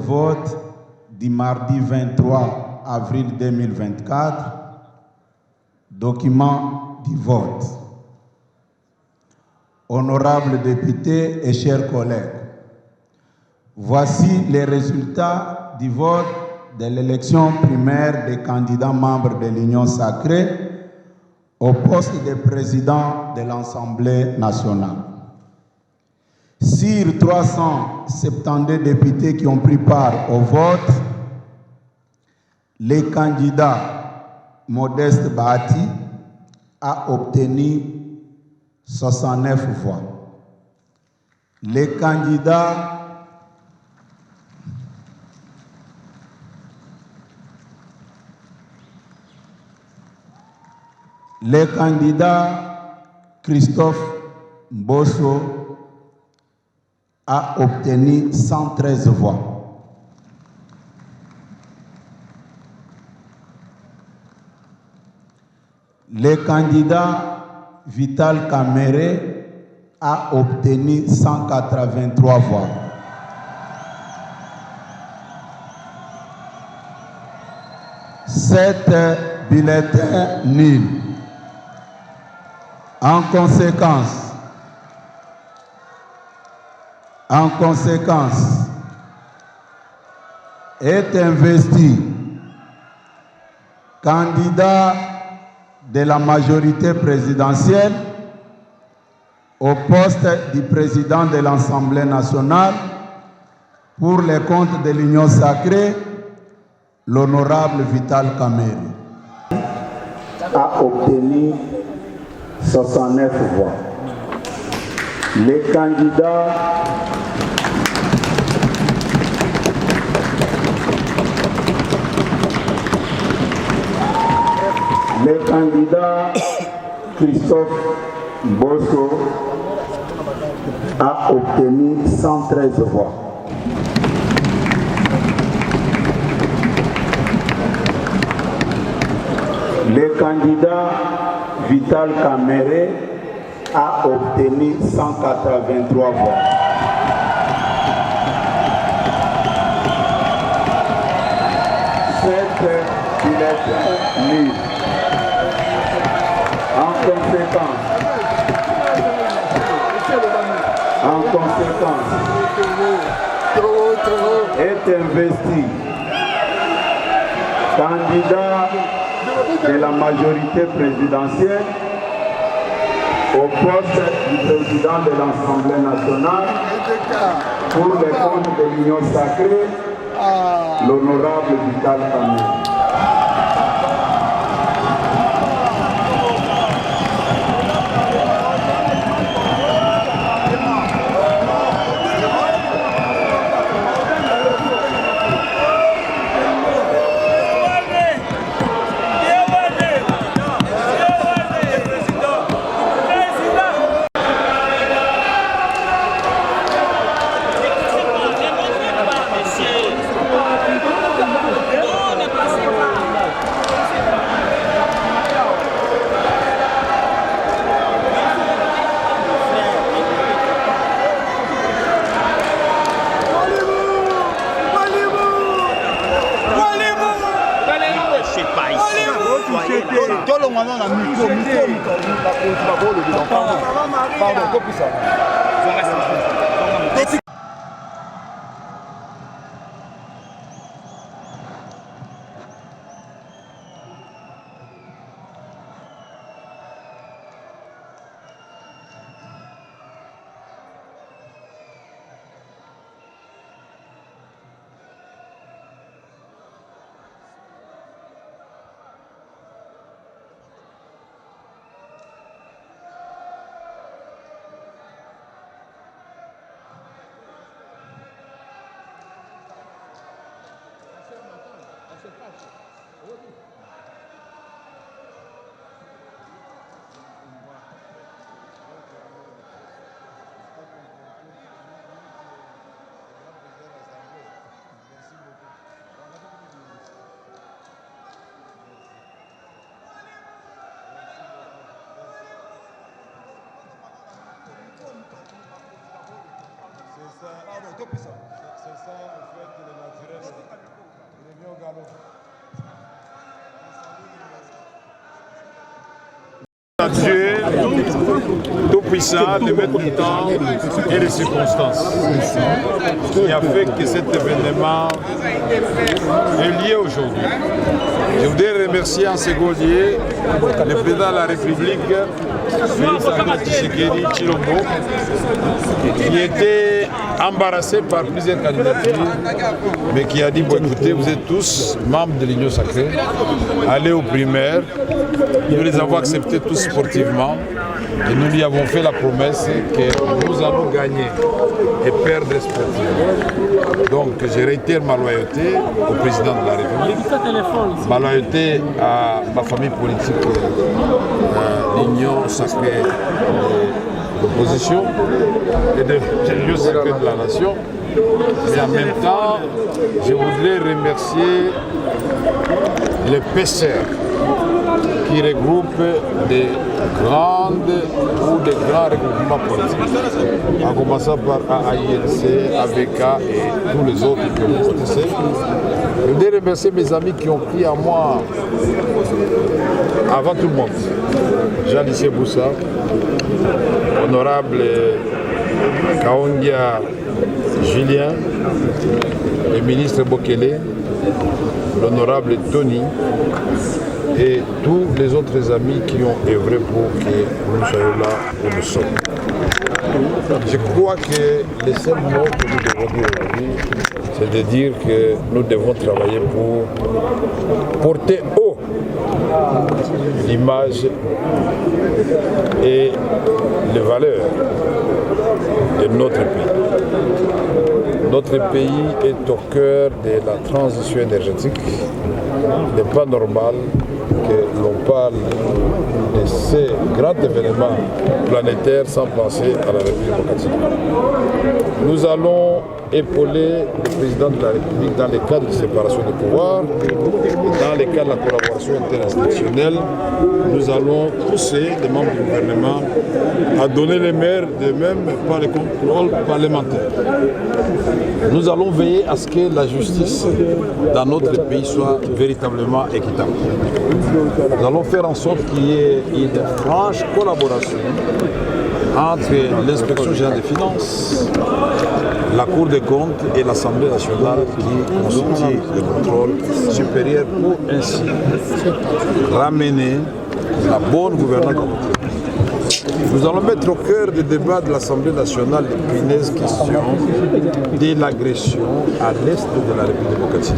vote du mardi 23 avril 2024. Document du vote. Honorables députés et chers collègues, voici les résultats du vote de l'élection primaire des candidats membres de l'Union sacrée au poste de président de l'Assemblée nationale. Sur 372 députés qui ont pris part au vote, les candidats Modeste Bahati a obtenu 69 voix. Les candidats Christophe Mbosso a obtenu 113 voix. Le candidat Vital Kamere a obtenu 183 voix. Sept bulletins nuls. En conséquence, est investi candidat de la majorité présidentielle au poste du président de l'Assemblée nationale pour les comptes de l'Union sacrée, l'honorable Vital Kamere a obtenu 69 voix. Les candidats Christophe Mbosso a obtenu 113 voix. Le candidat Vital Kamere a obtenu 183 voix. Sept bulletins nuls. En conséquence, est investi candidat de la majorité présidentielle au poste du président de l'Assemblée nationale pour les comptes de l'Union sacrée, l'honorable Vital Kamere. Dieu tout-puissant de mettre du temps et les circonstances qui a fait que cet événement est lié aujourd'hui. Je voudrais remercier en second lieu le président de la République, Félix Antoine Tshisekedi Tshilombo, qui était embarrassé par plusieurs candidatures, mais qui a dit, bon écoutez, vous êtes tous membres de l'Union sacrée, allez aux primaires. Nous les avons acceptés tous sportivement et nous lui avons fait la promesse que nous allons gagner et perdre sportivement. Donc je réitère ma loyauté au président de la République, ma loyauté à ma famille politique, l'Union sacrée de l'opposition et de l'Union sacrée de la nation. Mais en même temps, je voudrais remercier les PCR qui regroupe des grandes ou des grands regroupements politiques, en commençant par AINC, AVK et tous les autres que vous connaissez. Je voudrais remercier mes amis qui ont pris à moi avant tout le monde. Jean-Lycée Boussa, honorable Kaongia Julien, le ministre Bokele, l'honorable Tony, et tous les autres amis qui ont œuvré pour que nous soyons là où nous sommes. Je crois que le seul mot que nous devons dire aujourd'hui, c'est de dire que nous devons travailler pour porter haut l'image et les valeurs de notre pays. Notre pays est au cœur de la transition énergétique. Il n'est pas normal que l'on parle de ces grands événements planétaires sans penser à la République démocratique. Nous allons épauler le président de la République dans les cadres de séparation des pouvoirs, dans les cas de la collaboration interinstitutionnelle. Nous allons pousser les membres du gouvernement à donner les maires de même par les contrôles parlementaires. Nous allons veiller à ce que la justice dans notre pays soit véritablement équitable. Nous allons faire en sorte qu'il y ait une franche collaboration entre l'inspection générale des finances, la Cour des comptes et l'Assemblée nationale qui constitue le contrôle supérieur pour ainsi ramener la bonne gouvernance dans notre pays. Nous allons mettre au cœur des débats de l'Assemblée nationale l'épineuse question de l'agression à l'est de la République démocratique.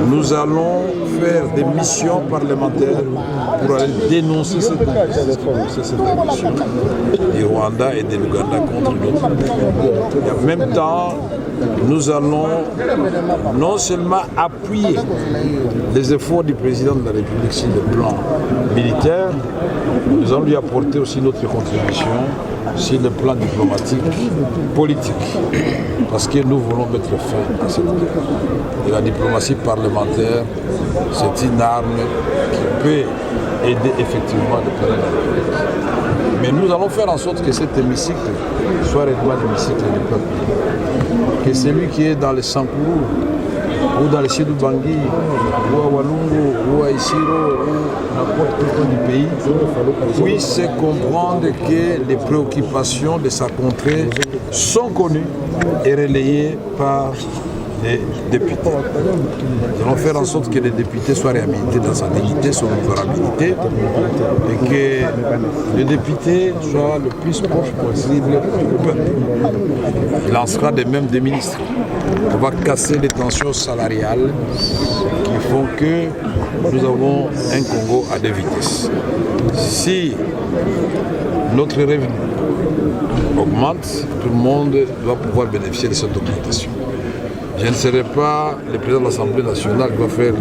Nous allons faire des missions parlementaires pour aller dénoncer cette agression du Rwanda et de l'Ouganda contre notre pays. Et en même temps, nous allons non seulement appuyer les efforts du président de la République sur le plan militaire, nous allons lui apporter aussi notre contribution sur le plan diplomatique, politique, parce que nous voulons mettre fin à cette guerre. Et la diplomatie parlementaire, c'est une arme qui peut aider effectivement le président de la République. Mais nous allons faire en sorte que cet hémicycle soit réellement l'hémicycle du peuple. Que celui qui est dans les Sankourou, ou dans les Sédou Bangui, ou à Walungu, ou à Isiro, ou n'importe quel point du pays, puisse comprendre que les préoccupations de sa contrée sont connues et relayées par les députés. Nous allons faire en sorte que les députés soient réhabilités dans sa dignité, son honorabilité, et que les députés soient le plus proche possible du peuple. Il en sera de même des ministres. On va casser les tensions salariales qui font que nous avons un Congo à deux vitesses. Si notre revenu augmente, tout le monde doit pouvoir bénéficier de cette augmentation. Je ne serai pas le président de l'Assemblée nationale qui va faire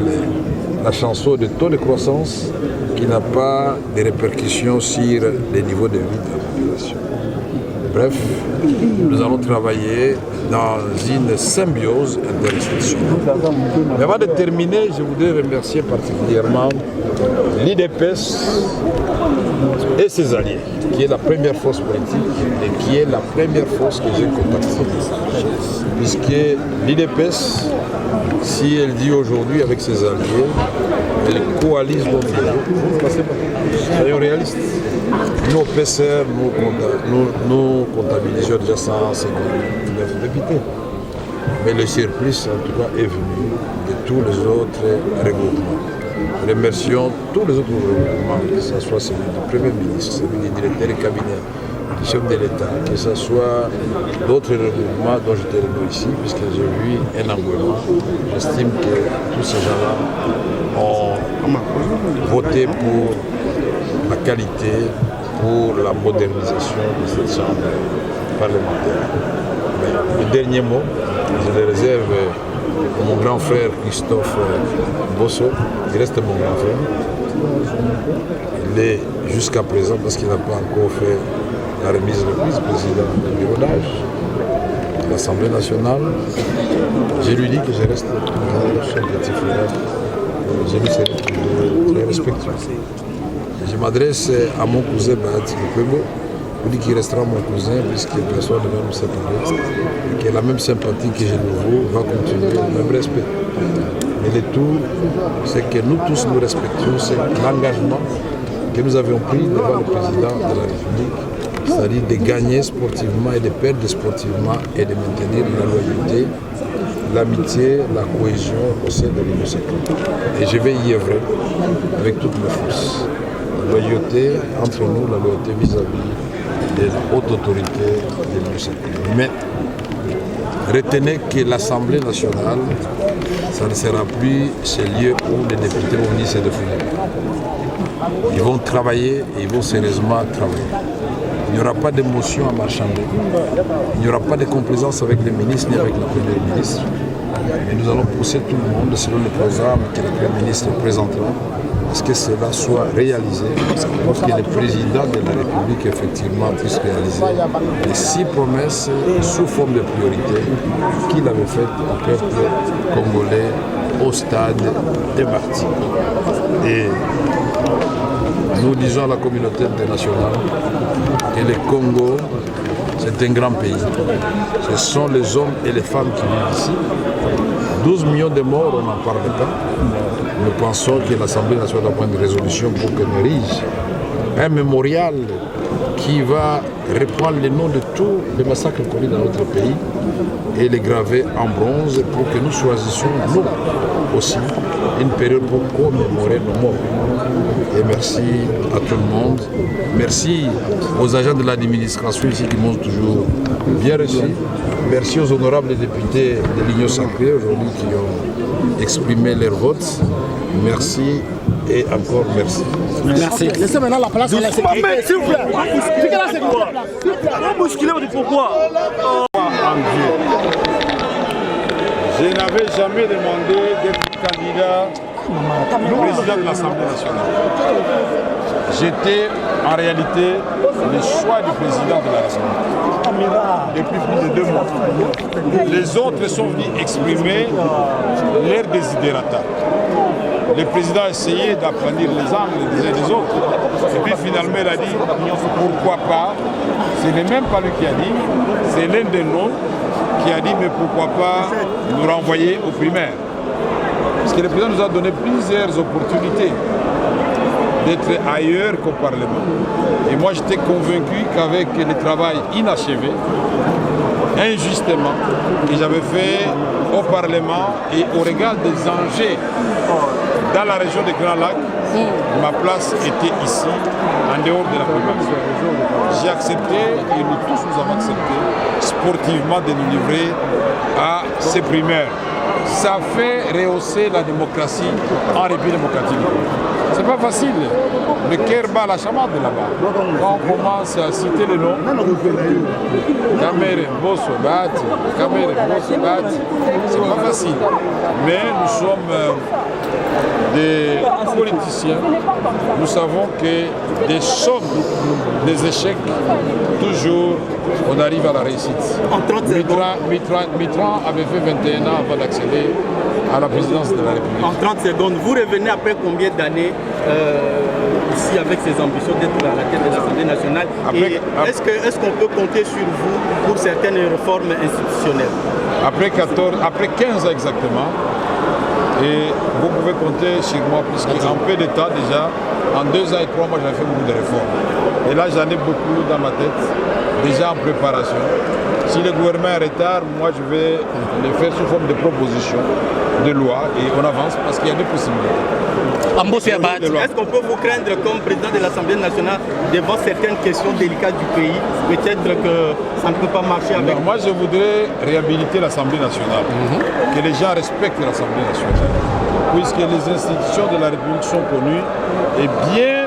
la chanson de taux de croissance qui n'a pas de répercussions sur les niveaux de vie de la population. Bref, nous allons travailler dans une symbiose interinstitutionnelle. Mais avant de terminer, je voudrais remercier particulièrement l'IDPS et ses alliés, qui est la première force politique et qui est la première force que j'ai contactée. Puisque l'IDPS, si elle dit aujourd'hui avec ses alliés, elle coalise notre pays. Soyons réalistes. Nous, au PCR, nous comptabilisons déjà 159 députés. Mais le surplus, en tout cas, est venu de tous les autres regroupements. Remercions tous les autres regroupements, que ce soit celui du Premier ministre, celui du directeur de cabinet, du chef de l'État, que ce soit d'autres regroupements dont j'étais venu ici, puisque j'ai vu un engouement. J'estime que tous ces gens-là ont voté pour la qualité, pour la modernisation de cette chambre parlementaire. Mais le dernier mot, je le réserve à mon grand frère Christophe Bosso, il reste mon grand frère. Il est jusqu'à présent, parce qu'il n'a pas encore fait la remise de vice-président du bureau d'âge de l'Assemblée nationale. Je lui dis que je reste son petit frère. Je lui serai très respectueux. Je m'adresse à mon cousin Bahati Lupebo, pour dire qu'il restera mon cousin puisqu'il personne ne va nous séparer, et qu'il a la même sympathie que j'ai nouveau, va continuer le même respect. Mais le tout, c'est que nous tous nous respections, c'est l'engagement que nous avions pris devant le président de la République, c'est-à-dire de gagner sportivement et de perdre sportivement et de maintenir la loyauté, l'amitié, la cohésion au sein de l'Union sacrée. Et je vais y œuvrer avec toutes mes forces. La loyauté entre nous, la loyauté vis-à-vis de la haute autorité de l'Union sacrée. Mais retenez que l'Assemblée nationale, ça ne sera plus ce lieu où les députés vont venir se défouler. Ils vont travailler et ils vont sérieusement travailler. Il n'y aura pas d'émotion à marchander. Il n'y aura pas de complaisance avec les ministres ni avec la Première ministre. Mais nous allons pousser tout le monde selon le programme que le Premier ministre présentera, parce que cela soit réalisé, pour que le président de la République effectivement puisse réaliser les 6 promesses sous forme de priorité qu'il avait faites au peuple congolais au stade de Martyrs. Et nous disons à la communauté internationale que le Congo, c'est un grand pays. Ce sont les hommes et les femmes qui vivent ici. 12 millions de morts, on n'en parle pas. Nous pensons que l'Assemblée nationale doit prendre une résolution pour qu'elle érige un mémorial qui va reprendre les noms de tous les massacres commis dans notre pays et les graver en bronze pour que nous choisissions, nous aussi, une période pour commémorer nos morts. Et merci à tout le monde. Merci aux agents de l'administration ici qui m'ont toujours bien reçu. Merci aux honorables députés de l'Union sacrée aujourd'hui qui ont exprimé leur vote. Merci et encore merci. Merci. Laissez maintenant la place à la sécurité. S'il vous plaît. Piquez la sécurité. Bousculez, pourquoi En Dieu. Je n'avais jamais demandé d'être candidat président de l'Assemblée nationale. J'étais en réalité le choix du président de la République depuis plus de 2 mois. Les autres sont venus exprimer leur desiderata. Le président a essayé d'aplanir les angles des uns et des autres. Et puis finalement, il a dit pourquoi pas. Ce n'est même pas lui qui a dit, c'est l'un de nous qui a dit mais pourquoi pas nous renvoyer aux primaires. Parce que le président nous a donné plusieurs opportunités d'être ailleurs qu'au Parlement. Et moi j'étais convaincu qu'avec le travail inachevé, injustement, que j'avais fait au Parlement et au regard des enjeux dans la région des Grands Lacs, ma place était ici, en dehors de la primaire. J'ai accepté, et nous tous nous avons accepté, sportivement de nous livrer à ces primaires. Ça fait rehausser la démocratie en République démocratique. C'est pas facile. Le cœur bat la chamade là-bas. Quand on commence à citer les noms, Kamere, Bosso, Bahati, Kamere, Bosso, Bahati, c'est pas facile. Mais nous sommes des politiciens. Nous savons que des sommes, des échecs, toujours on arrive à la réussite. Mitterrand avait fait 21 ans avant d'accéder à la présidence de la République. En 30 secondes, vous revenez après combien d'années aussi avec ses ambitions d'être à la tête de l'Assemblée nationale. Est-ce qu'on peut compter sur vous pour certaines réformes institutionnelles? Après 15 ans exactement, et vous pouvez compter sur moi, puisqu'en peu de temps déjà, en 2 ans et 3 mois, j'ai fait beaucoup de réformes. Et là, j'en ai beaucoup dans ma tête, déjà en préparation. Si le gouvernement est en retard, moi, je vais le faire sous forme de propositions de loi et on avance parce qu'il y a des possibilités. Est-ce qu'on peut vous craindre comme président de l'Assemblée nationale devant certaines questions délicates du pays? Peut-être que ça ne peut pas marcher avec... Moi, je voudrais réhabiliter l'Assemblée nationale, que les gens respectent l'Assemblée nationale, puisque les institutions de la République sont connues et bien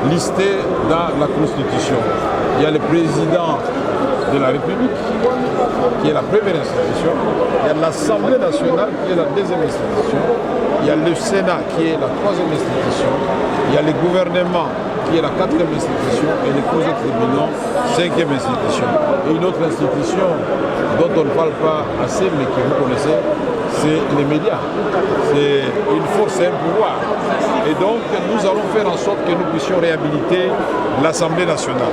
listées dans la Constitution. Il y a le président de la République, qui est la première institution. Il y a l'Assemblée nationale, qui est la deuxième institution. Il y a le Sénat, qui est la troisième institution. Il y a le gouvernement, qui est la quatrième institution. Et les causes tribunaux, cinquième institution. Et une autre institution dont on ne parle pas assez, mais que vous connaissez, c'est les médias. C'est une force et un pouvoir. Et donc, nous allons faire en sorte que nous puissions réhabiliter l'Assemblée nationale.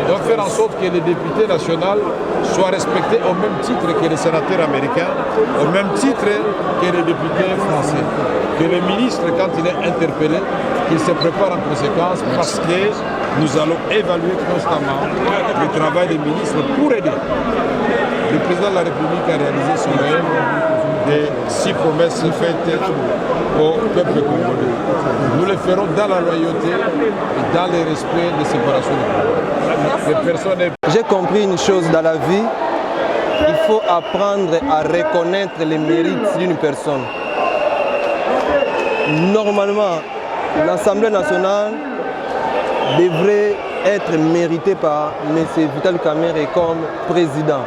Donc, faire en sorte que les députés nationaux soient respectés au même titre que les sénateurs américains, au même titre que les députés français. Que le ministre, quand il est interpellé, qu'il se prépare en conséquence parce que nous allons évaluer constamment le travail des ministres pour aider le président de la République à réaliser son rêve des 6 promesses faites au peuple congolais. Nous le ferons dans la loyauté et dans le respect des séparations de pouvoir. J'ai compris une chose dans la vie, il faut apprendre à reconnaître les mérites d'une personne. Normalement, l'Assemblée nationale devrait être méritée par M. Vital Kamerhe comme président.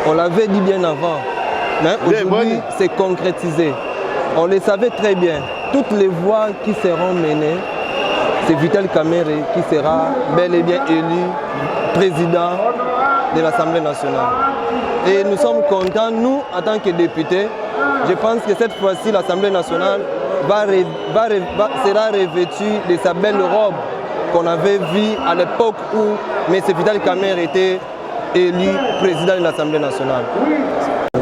On l'avait dit bien avant, mais aujourd'hui c'est concrétisé. On le savait très bien. Toutes les voies qui seront menées, c'est Vital Kamerhe qui sera bel et bien élu président de l'Assemblée nationale. Et nous sommes contents, nous, en tant que députés, je pense que cette fois-ci, l'Assemblée nationale sera revêtue de sa belle robe qu'on avait vue à l'époque où M. Vital Kamerhe était élu président de l'Assemblée nationale.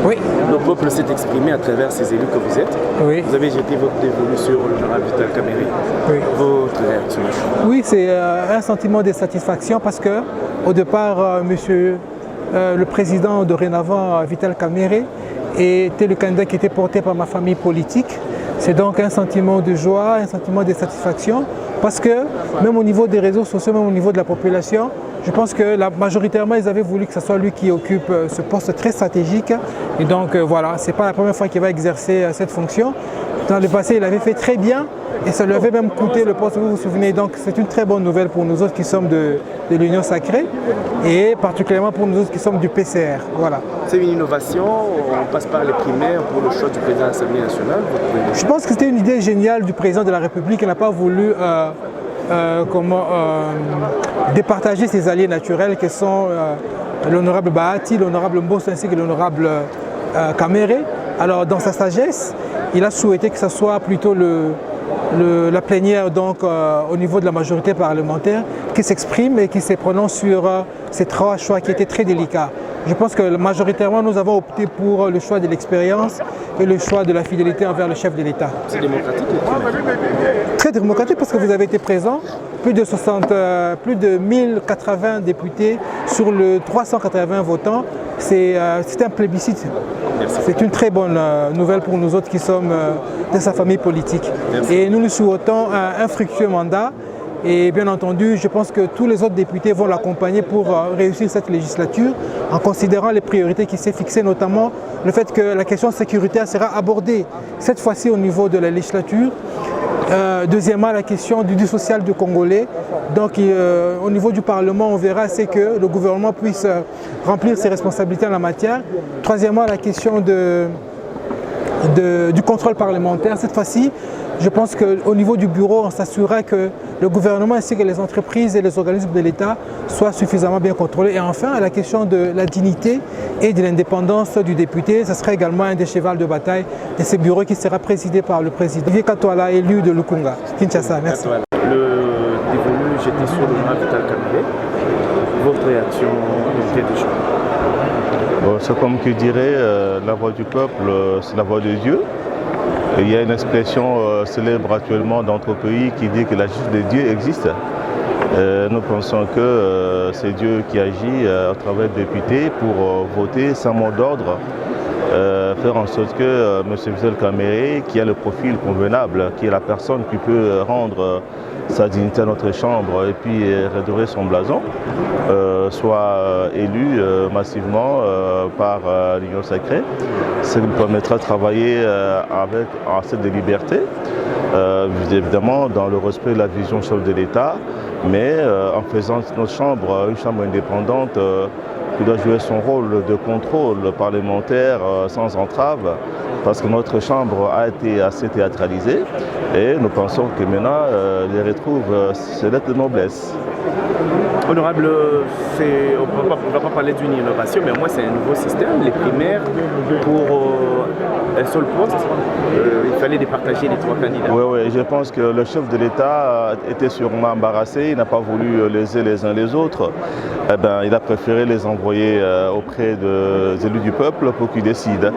Oui. Le peuple s'est exprimé à travers ces élus que vous êtes. Oui. Vous avez jeté votre dévolu sur l'honorable Vital Kamerhe. Oui. Votre réaction? Oui, c'est un sentiment de satisfaction parce que, au départ, monsieur le président dorénavant, Vital Kamerhe, était le candidat qui était porté par ma famille politique. C'est donc un sentiment de joie, un sentiment de satisfaction parce que, même au niveau des réseaux sociaux, même au niveau de la population, je pense que majoritairement, ils avaient voulu que ce soit lui qui occupe ce poste très stratégique. Et donc voilà, ce n'est pas la première fois qu'il va exercer cette fonction. Dans le passé, il avait fait très bien et ça lui avait même coûté le poste, vous vous souvenez. Donc c'est une très bonne nouvelle pour nous autres qui sommes de l'Union Sacrée et particulièrement pour nous autres qui sommes du PCR. Voilà. C'est une innovation, on passe par les primaires pour le choix du président de l'Assemblée nationale. Je pense que c'était une idée géniale du président de la République. Il n'a pas voulu départager ses alliés naturels qui sont l'honorable Bahati, l'honorable Mbosso ainsi que l'honorable Kamerhe. Alors dans sa sagesse, il a souhaité que ce soit plutôt la plénière donc, au niveau de la majorité parlementaire qui s'exprime et qui se prononce sur ces 3 choix qui étaient très délicats. Je pense que majoritairement nous avons opté pour le choix de l'expérience et le choix de la fidélité envers le chef de l'État. C'est démocratique? Très démocratique parce que vous avez été présent, plus de 1080 députés sur le 380 votants. C'est un plébiscite. C'est une très bonne nouvelle pour nous autres qui sommes de sa famille politique. Merci. Et nous lui souhaitons un fructueux mandat. Et bien entendu, je pense que tous les autres députés vont l'accompagner pour réussir cette législature en considérant les priorités qui s'est fixées, notamment le fait que la question sécuritaire sera abordée cette fois-ci au niveau de la législature. Deuxièmement, la question du social du Congolais. Donc au niveau du Parlement, on verra c'est que le gouvernement puisse remplir ses responsabilités en la matière. Troisièmement, la question du contrôle parlementaire. Cette fois-ci, je pense qu'au niveau du bureau, on s'assurerait que le gouvernement ainsi que les entreprises et les organismes de l'État soient suffisamment bien contrôlés. Et enfin, la question de la dignité et de l'indépendance du député, ce serait également un des chevals de bataille de ce bureau qui sera présidé par le président Olivier Katoala, élu de Lukunga, Kinshasa. Merci. Le dévolu jeté sur l'honorable Vital Kamerhe, votre réaction était de choix? C'est comme que dirait la voix du peuple, c'est la voix de Dieu. Et il y a une expression célèbre actuellement dans notre pays qui dit que la justice de Dieu existe. Nous pensons que c'est Dieu qui agit à travers les députés pour voter sans mot d'ordre, faire en sorte que M. Vital Kamerhe, qui a le profil convenable, qui est la personne qui peut rendre sa dignité à notre chambre et puis redorer son blason, soit élu massivement par l'Union sacrée, ce qui nous permettra de travailler avec assez de liberté, évidemment dans le respect de la vision chef de l'État, mais en faisant notre chambre une chambre indépendante qui doit jouer son rôle de contrôle parlementaire sans entrave, parce que notre chambre a été assez théâtralisée et nous pensons que maintenant elle retrouve ses lettres de noblesse. Honorable, on ne va pas parler d'une innovation, mais au moins c'est un nouveau système. Les primaires, pour un seul poste, il fallait départager les 3 candidats. Oui, je pense que le chef de l'État était sûrement embarrassé, il n'a pas voulu léser les uns les autres. Eh bien, il a préféré les envoyer auprès des élus du peuple pour qu'ils décident.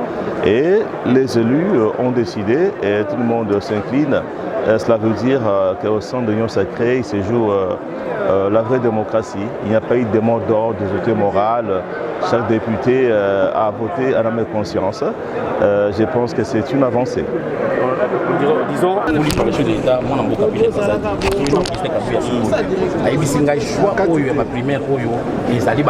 Et les élus ont décidé et tout le monde s'incline. Cela veut dire qu'au sein de l'Union sacrée, il se joue la vraie démocratie. Il n'y a pas eu de mot d'ordre, de autorité morale. Chaque député a voté à la même conscience. Je pense que c'est une avancée. Disons, pour lui parler de l'État, moi, je suis un peu de la primaire, les alliés,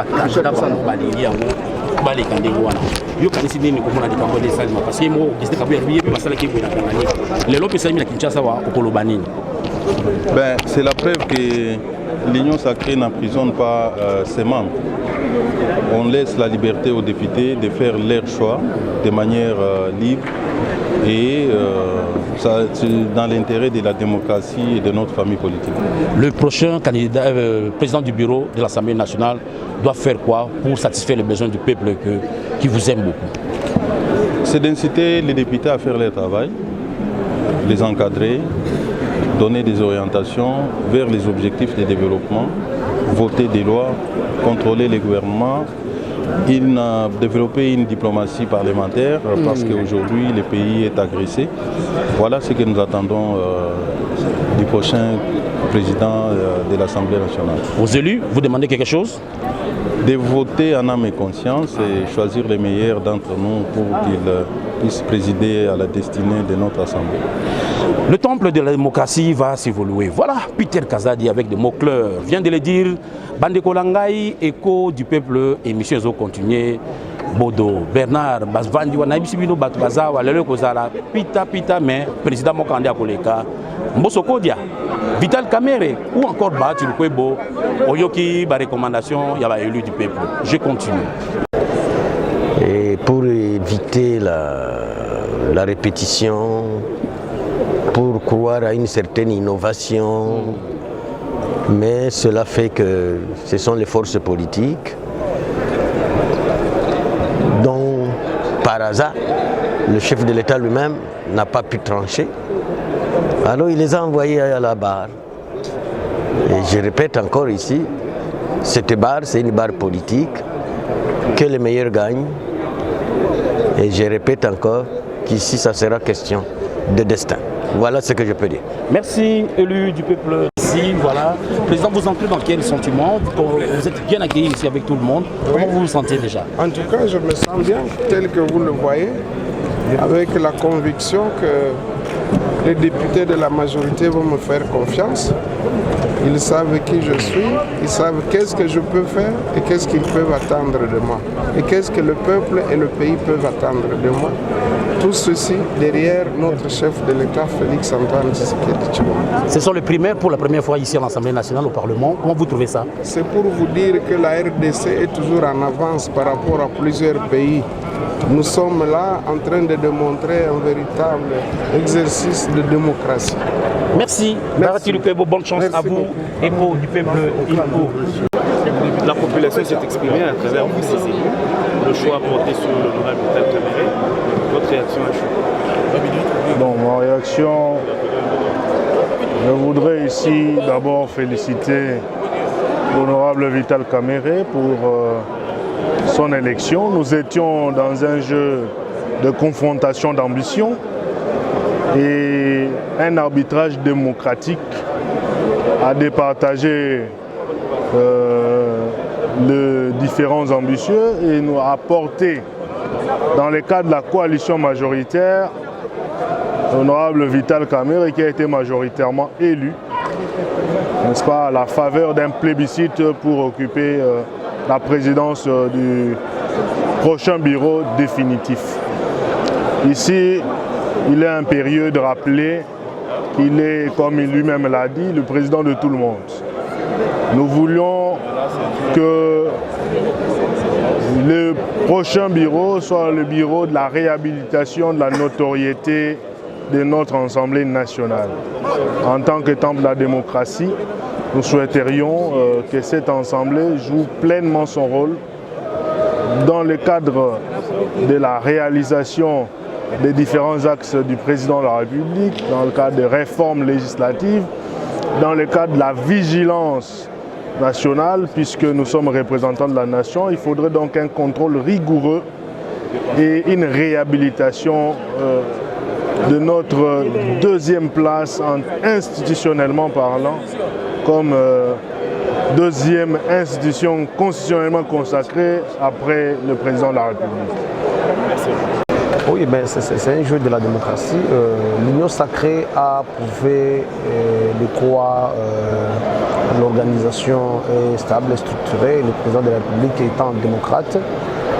c'est la preuve que l'Union sacrée n'emprisonne pas ses membres. On laisse la liberté aux députés de faire leur choix de manière libre et c'est dans l'intérêt de la démocratie et de notre famille politique. Le prochain candidat, président du bureau de l'Assemblée nationale doit faire quoi pour satisfaire les besoins du peuple qui vous aime beaucoup? C'est d'inciter les députés à faire leur travail, les encadrer, donner des orientations vers les objectifs de développement, voter des lois, contrôler les gouvernements, développer une diplomatie parlementaire parce qu'aujourd'hui le pays est agressé. Voilà ce que nous attendons du prochain président de l'Assemblée nationale. Aux élus, vous demandez quelque chose? De voter en âme et conscience et choisir les meilleurs d'entre nous pour qu'ils puissent présider à la destinée de notre Assemblée. Le temple de la démocratie va s'évoluer. Voilà, Peter Kazadi avec des mots-cleurs vient de le dire. Bandeko Langai, écho du peuple, émission Zo continuer. Bodo, Bernard, Basvandi, Wanabisibino, Batbazawa, Lele Kozala, Pita, mais président Mokande Akoleka, Mbosokodia, Vital Kamerhe ou encore Batu Kwebo, Oyoki, ba recommandation, il y a élu du peuple. Je continue. Et pour éviter la répétition, pour croire à une certaine innovation, mais cela fait que ce sont les forces politiques dont, par hasard, le chef de l'État lui-même n'a pas pu trancher. Alors il les a envoyés à la barre. Et je répète encore ici, cette barre, c'est une barre politique, que les meilleurs gagnent. Et je répète encore qu'ici, ça sera question de destin. Voilà ce que je peux dire. Merci, élu du peuple. Ici, voilà. Président, vous entrez dans quel sentiment? Vous êtes bien accueilli ici avec tout le monde. Comment vous vous sentez déjà? En tout cas, je me sens bien, tel que vous le voyez, avec la conviction que les députés de la majorité vont me faire confiance. Ils savent qui je suis, ils savent qu'est-ce que je peux faire et qu'est-ce qu'ils peuvent attendre de moi. Et qu'est-ce que le peuple et le pays peuvent attendre de moi. Tout ceci derrière notre chef de l'État, Félix Antoine Tshisekedi Tshilombo. Ce sont les primaires pour la première fois ici à l'Assemblée nationale, au Parlement. Comment vous trouvez ça? C'est pour vous dire que la RDC est toujours en avance par rapport à plusieurs pays. Nous sommes là en train de démontrer un véritable exercice de démocratie. Merci. Bonne chance à vous, ECO du peuple INCO. La population s'est exprimée à travers vous, ces élus. Le choix porté sur l'honorable Vital Kamerhe. Votre réaction à chaud? Bon, ma réaction, je voudrais ici d'abord féliciter l'honorable Vital Kamerhe pour son élection. Nous étions dans un jeu de confrontation d'ambition et un arbitrage démocratique à départager les différents ambitieux et nous a apporté dans le cadre de la coalition majoritaire l'honorable Vital Kamerhe qui a été majoritairement élu, n'est-ce pas, à la faveur d'un plébiscite pour occuper la présidence du prochain bureau définitif. Ici, il est impérieux de rappeler qu'il est, comme lui-même l'a dit, le président de tout le monde. Nous voulions que le prochain bureau soit le bureau de la réhabilitation de la notoriété de notre Assemblée nationale. En tant que temple de la démocratie, nous souhaiterions que cette Assemblée joue pleinement son rôle dans le cadre de la réalisation des différents axes du président de la République, dans le cadre des réformes législatives, dans le cadre de la vigilance nationale, puisque nous sommes représentants de la nation. Il faudrait donc un contrôle rigoureux et une réhabilitation de notre deuxième place institutionnellement parlant, comme deuxième institution constitutionnellement consacrée après le président de la République. Merci. Oui, ben c'est un jeu de la démocratie. L'Union sacrée a prouvé de quoi l'organisation est stable et structurée. Le président de la République étant démocrate,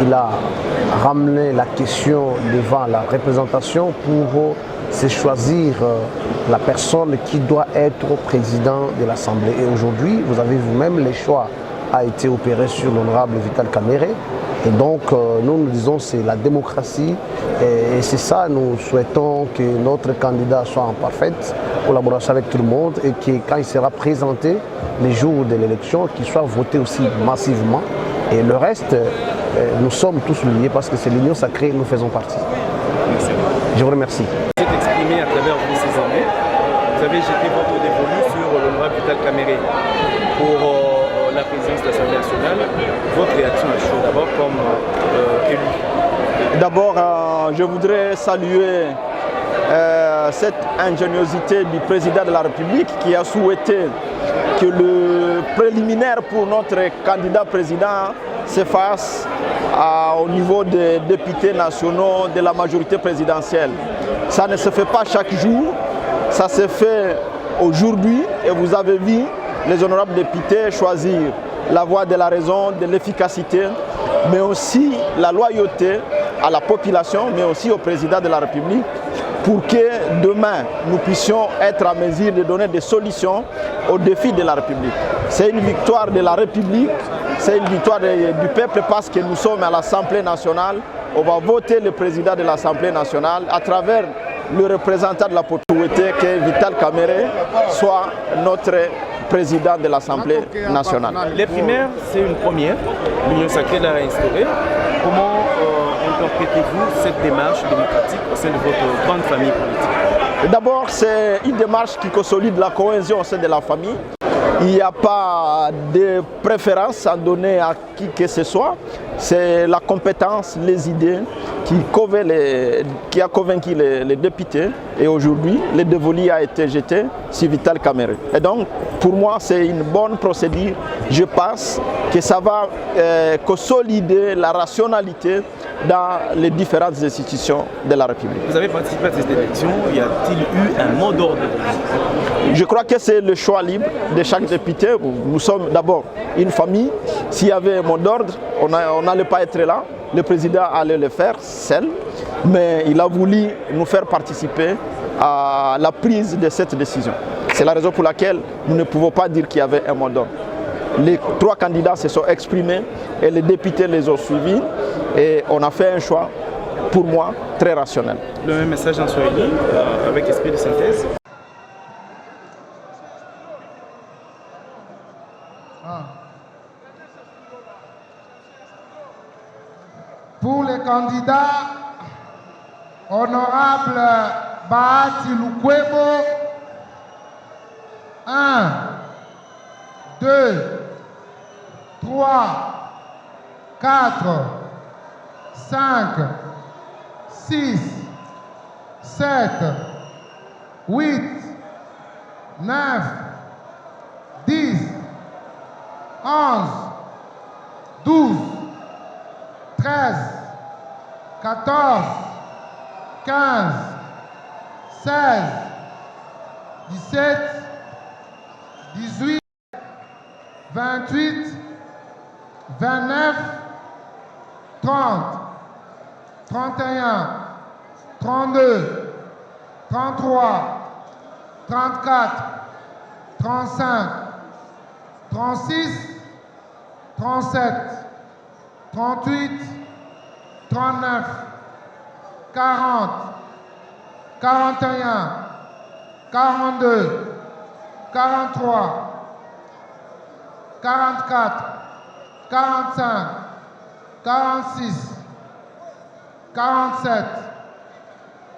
il a ramené la question devant la représentation pour se choisir la personne qui doit être président de l'Assemblée. Et aujourd'hui, vous avez vous-même, le choix a été opéré sur l'honorable Vital Kamerhe. Et donc, nous disons que c'est la démocratie et c'est ça, nous souhaitons que notre candidat soit en parfaite collaboration avec tout le monde et que quand il sera présenté les jours de l'élection, qu'il soit voté aussi massivement. Et le reste, nous sommes tous liés parce que c'est l'Union sacrée, nous faisons partie. Merci. Je vous remercie. Vous êtes exprimé à travers vous ces années. Vous avez jeté votre dévolu sur l'honorable Vital Kamerhe pour la présidence de l'Assemblée nationale. Votre réaction à chaud d'abord comme élu? D'abord, je voudrais saluer cette ingéniosité du président de la République qui a souhaité que le préliminaire pour notre candidat président se fasse au niveau des députés nationaux de la majorité présidentielle. Ça ne se fait pas chaque jour, ça se fait aujourd'hui et vous avez vu les honorables députés choisir la voie de la raison, de l'efficacité, mais aussi la loyauté à la population, mais aussi au président de la République, pour que demain, nous puissions être à mesure de donner des solutions aux défis de la République. C'est une victoire de la République, c'est une victoire du peuple parce que nous sommes à l'Assemblée nationale. On va voter le président de l'Assemblée nationale à travers le représentant de la population, que Vital Kamerhe soit notre président de l'Assemblée nationale. Les primaires, c'est une première. L'Union sacrée l'a instaurée. Comment interprétez-vous cette démarche démocratique au sein de votre grande famille politique? D'abord, c'est une démarche qui consolide la cohésion au sein de la famille. Il n'y a pas de préférence à donner à qui que ce soit. C'est la compétence, les idées qui a convaincu les députés. Et aujourd'hui, le dévolu a été jeté sur Vital Kamerhe. Et donc, pour moi, c'est une bonne procédure. Je pense que ça va consolider la rationalité dans les différentes institutions de la République. Vous avez participé à cette élection, y a-t-il eu un mot d'ordre? Je crois que c'est le choix libre de chaque député. Nous sommes d'abord une famille. S'il y avait un mot d'ordre, on n'allait pas être là. le président allait le faire seul, mais il a voulu nous faire participer à la prise de cette décision. C'est la raison pour laquelle nous ne pouvons pas dire qu'il y avait un mot d'ordre. Les 3 candidats se sont exprimés et les députés les ont suivis et on a fait un choix, pour moi, très rationnel. Le même message en Swahili, avec esprit de synthèse. Pour les candidats, honorable Bahati Lukwebo, 1, 2, 3, 4, 5, 6, 7, 8, 9, 10, 11, 12, 13, 14, 15, 16, 17, 18, 28, 29, 30, 31, 32, 33, 34, 35, 36, 37, 38, 39, 40, 41, 42, 43, 44, 45, 46, 47,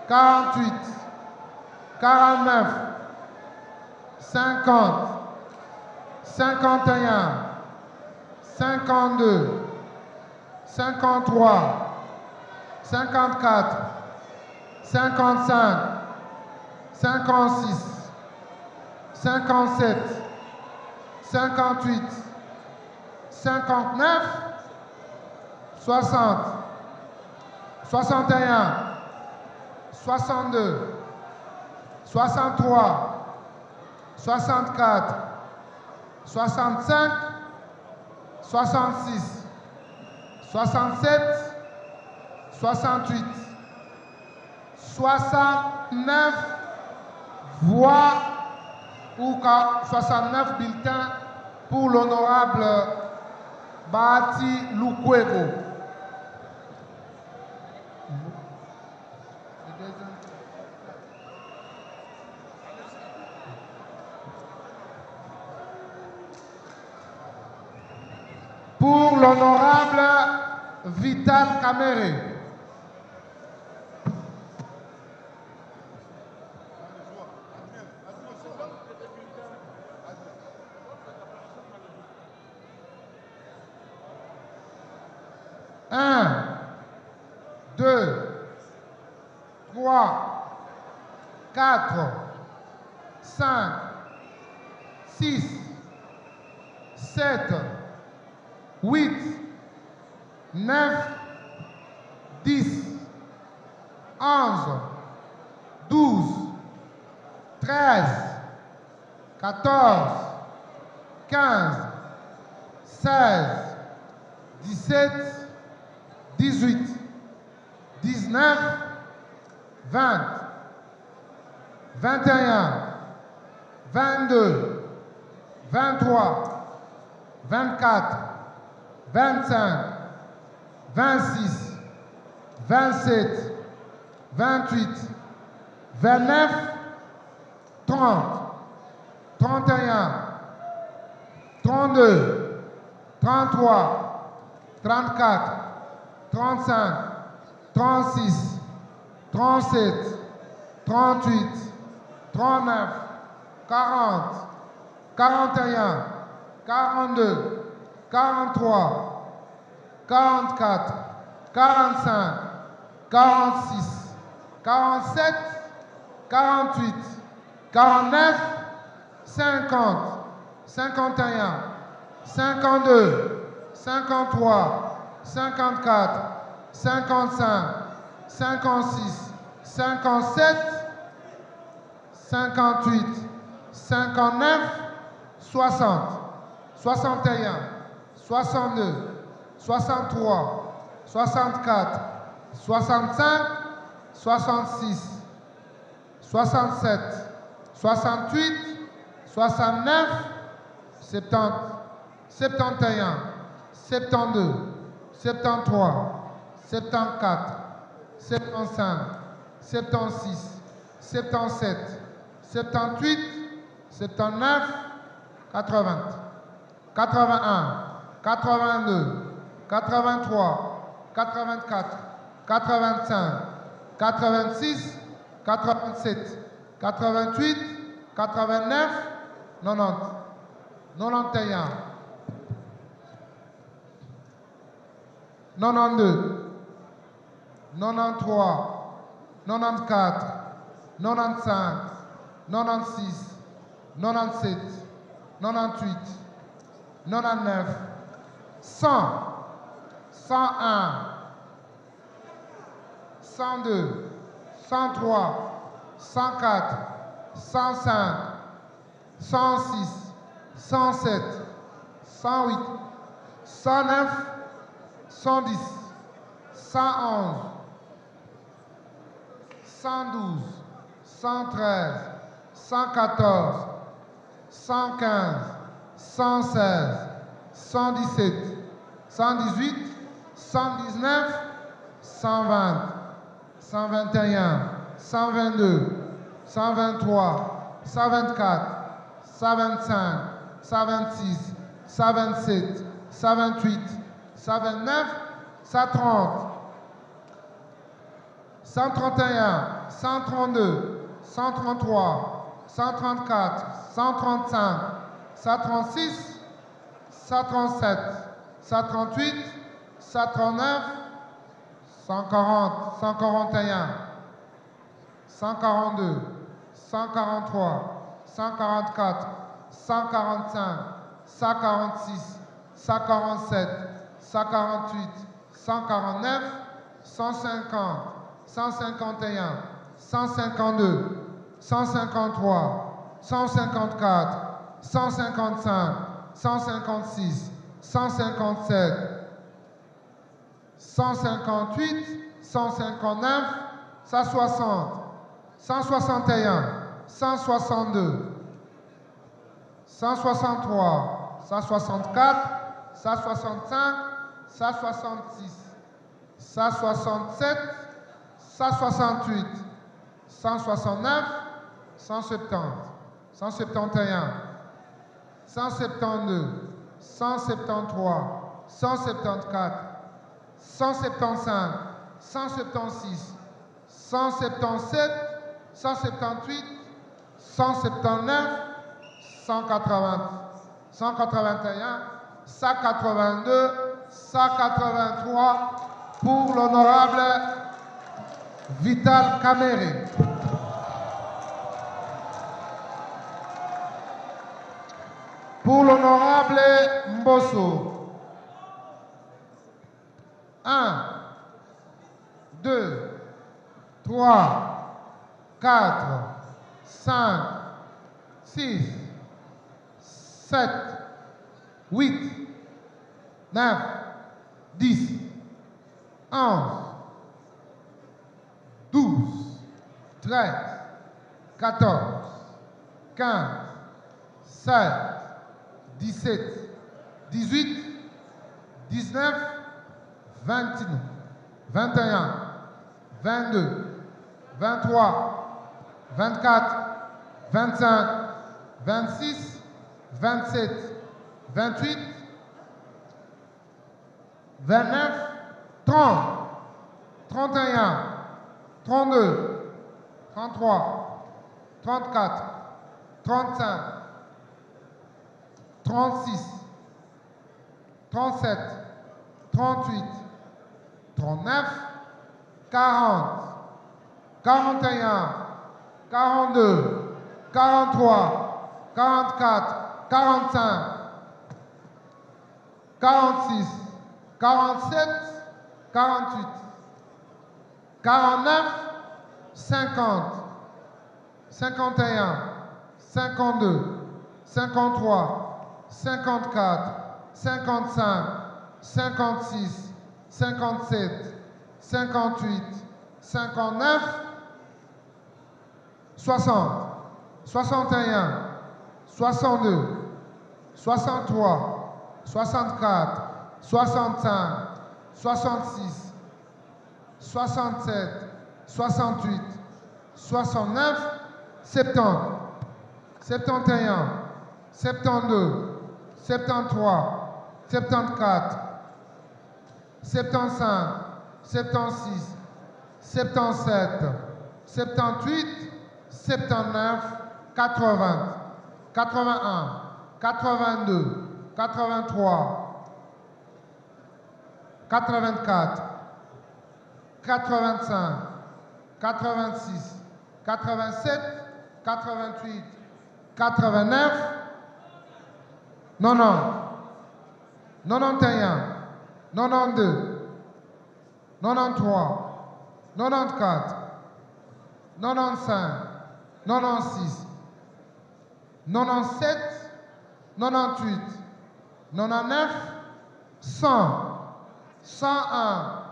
48, 49, 50, 51, 52, 53, 54, 55, 56, 57, 58, 59, 60, 61, 62, 63, 64, 65, 66, 67, 68, 69 voix ou 69 bulletins pour l'honorable Bahati Lukwebo. Pour l'honorable Vital Kamerhe. Un, 2, 3, 4, 5, 6, 7, 8, 9, 10, 11, 12, 13, 14, 15, 16, 17, 18, 19, 20, 21, 22, 23, 24, 25, 26, 27, 28, 29, 30, 31, 32, 33, 34, 35, 36, 37, 38, 39, 40, 41, 42, 43, 44, 45, 46, 47, 48, 49, 50, 51, 52, 53, 54, 55, 56, 57, 58, 59, 60, 61, 62, 63, 64, 65, 66, 67, 68, 69, 70, 71, 72, 73, 74, 75, 76, 77, 78, 79, 80, 81, 82, 83, 84, 85, 86, 87, 88, 89, 90, 91, 92, 93, 94, 95, 96, 97, 98, 99, 100, 101, 102, 103, 104, 105, 106, 107, 108, 109, 110, 111, 112, 113, 114, 115, 116, 117, 118, 119, 120, 121, 122, 123, 124, 125, 126, 127, 128, 129, 130, 131, 132, 133, 134, 135, 136, 137, 138, 139, 140, 141, 142, 143, 144, 145, 146, 147, 148, 149, 150, 151, 152, 153, 154, 155, 156, 157, 158, 159, 160, 161, 162, 163, 164, 165, 166, 167, 168, 169, 170, 171, 172, 173, 174, 175, 176, 177, 178, 179, 180, 181, 182, 183 pour l'honorable Vital Kamerhe. Pour l'honorable Mbosso. 1, 2, 3, 4, 5, 6, 7, 8, 9, 10, 11, 12, 13, 14, 15, 16, 17, 18, 19, 20, 21, 22, 23, 24, 25, 26, 27, 28, 29, 30, 31, 32, 33, 34, 35, 36, 37, 38, 39, 40, 41, 42, 43, 44, 45, 46, 47, 48, 49, 50, 51, 52, 53, 54, 55, 56, 57, 58, 59, 60, 61, 62, 63, 64, 65, 66, 67, 68, 69, 70, 71, 72, 73, 74, 75, 76, 77, 78, 79, 80, 81, 82, 83, 84, 85, 86, 87, 88, 89, 90, 91, 92, 93, 94, 95, 96, 97, 98, 99, 100, 101,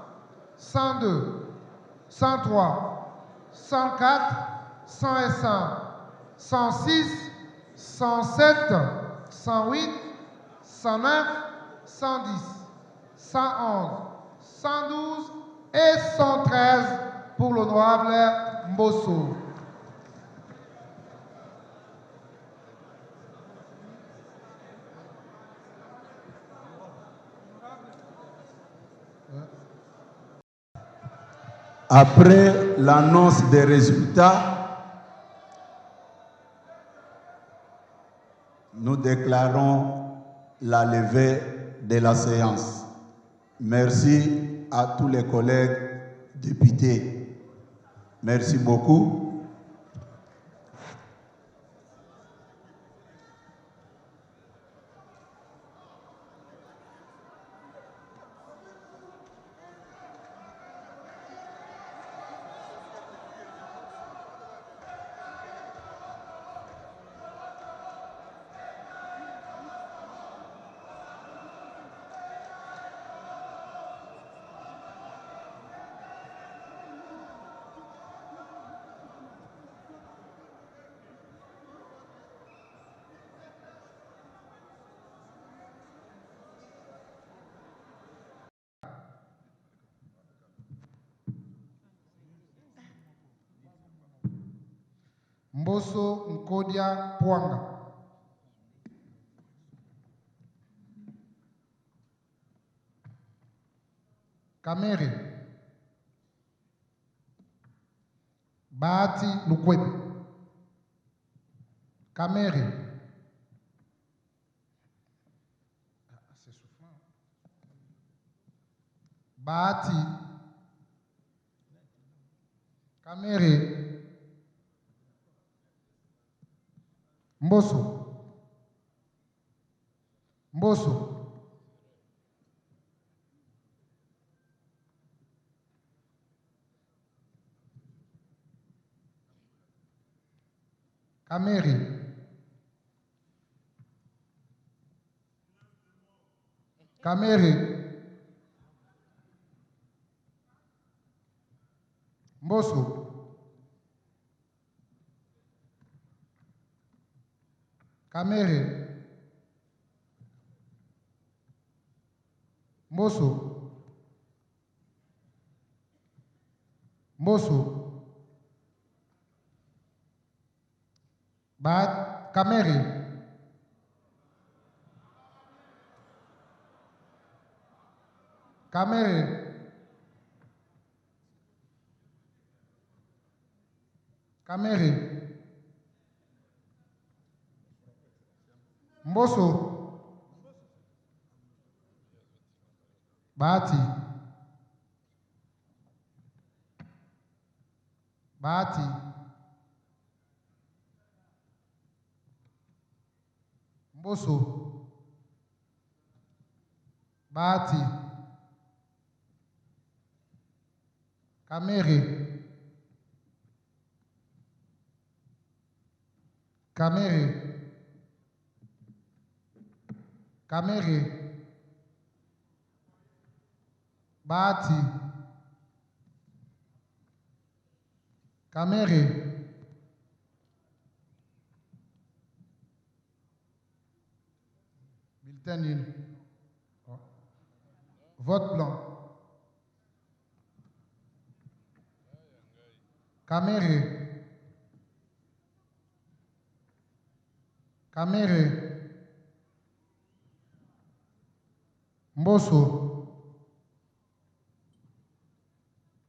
102, 103, 104, 105, 106, 107, 108, 109, 110, 111, 112 et 113 pour l'honorable Mbosso. Après l'annonce des résultats, nous déclarons la levée de la séance. Merci à tous les collègues députés. Merci beaucoup. Mbosso Nkodia Pwanga. Kamere. Bahati Lukwebe. Kamere. C'est souffrant. Bahati. Kamere. Mbosso. Mbosso. Kamere. Kamere. Mbosso. Kamere. Mbosso. Mbosso. Kamere. Kamere. Kamere. Mbosso. Bahati. Bahati. Mbosso. Bahati. Kamere. Kamere. Kamere. Bahati. Kamere. Bulletin nul. Vote blanc. Kamere. Kamere. Mbosso.